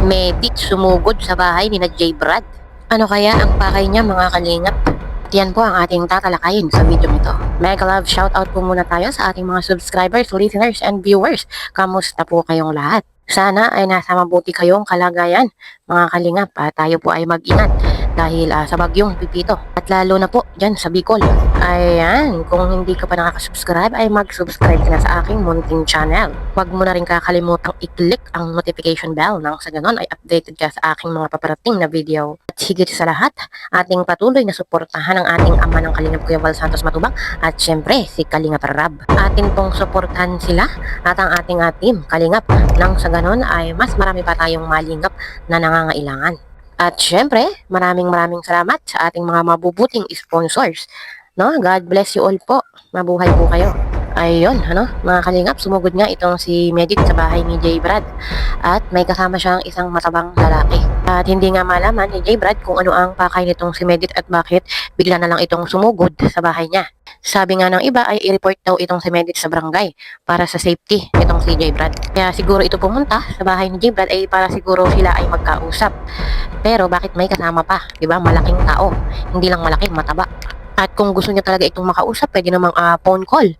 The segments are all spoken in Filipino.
Medit sumugod sa bahay ni na J. Brad. Ano kaya ang pakay niya mga kalingap? At yan po ang ating tatalakayin sa video nito. Mega love shoutout po muna tayo sa ating mga subscribers, listeners, and viewers. Kamusta po kayong lahat? Sana ay nasa mabuti kayong kalagayan mga kalingap. Tayo po ay mag-ingat dahil sa bagyong Pipito. At lalo na po dyan sa Bicol. Ayan, kung hindi ka pa nakaka-subscribe ay mag-subscribe ka na sa aking munting channel. Huwag mo na rin kakalimutang i-click ang notification bell nang sa ganon ay updated ka sa aking mga paparating na video. At higit sa lahat, ating patuloy na suportahan ang ating ama ng Kalingap Kuya Val Santos Matubang at syempre si Kalingap Rab. Atin pong suportahan sila at ang ating team Kalingap nang sa ganon ay mas marami pa tayong malingap na nangangailangan. At syempre, maraming salamat sa ating mga mabubuting sponsors. No, God bless you all po. Mabuhay po kayo. Ayun, mga kalingap, sumugod nga itong si Medit sa bahay ni J. Brad. At may kasama siyang isang matabang lalaki. At hindi nga malaman ni J. Brad kung ano ang pakay nitong si Medit at bakit bigla na lang itong sumugod sa bahay niya. Sabi nga ng iba ay i-report daw itong si Medit sa barangay para sa safety nitong si J. Brad. Kaya siguro ito pumunta sa bahay ni J. Brad ay para siguro sila ay magkausap. Pero bakit may kasama pa? Diba? Malaking tao. Hindi lang malaki, mataba. At kung gusto niya talaga itong makausap, pwede namang phone call.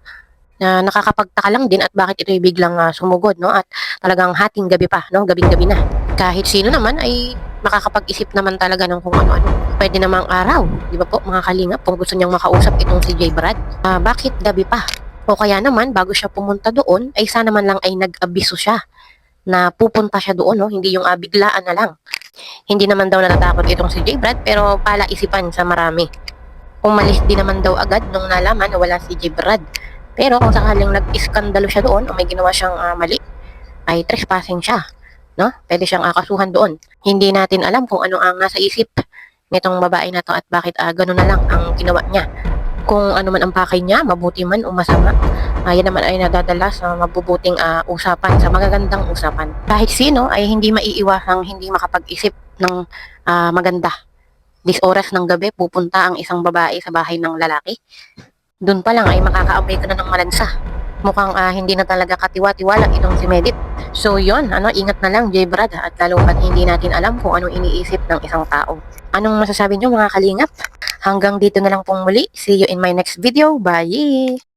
Na nakakapagtaka lang din at bakit ito'y biglang sumugod, no? At talagang hating gabi pa, no? Gabing-gabi na. Kahit sino naman ay makakapag-isip naman talaga ng kung ano-ano. Pwede namang araw, di ba po mga kalingap, kung gusto niyang makausap itong si J. Brad. Bakit gabi pa? O kaya naman, bago siya pumunta doon, ay sana man lang ay nag-abiso siya na pupunta siya doon, no? Hindi yung biglaan na lang. Hindi naman daw natatakot itong si J. Brad, pero palaisipan sa marami. Umalis din naman daw agad nung nalaman na wala si J. Brad. Pero kung sakaling nag-iskandalo siya doon o may ginawa siyang mali, ay trespassing siya. No? Pwede siyang kasuhan doon. Hindi natin alam kung ano ang nasa isip nitong babae na to at bakit gano'n na lang ang ginawa niya. Kung ano man ang pakay niya, mabuti man o masama, yan naman ay nadadala sa mabubuting usapan, sa magagandang usapan. Kahit sino ay hindi maiiwasang hindi makapag-isip ng maganda. This oras ng gabi, pupunta ang isang babae sa bahay ng lalaki. Doon pa lang ay makakaamoy ka na ng malansa. Mukhang hindi na talaga katiwa-tiwala itong si Medit. So yon, ingat na lang J. Brad at lalo pat hindi natin alam kung anong iniisip ng isang tao. Anong masasabi niyo mga kalingap? Hanggang dito na lang pong muli. See you in my next video. Bye!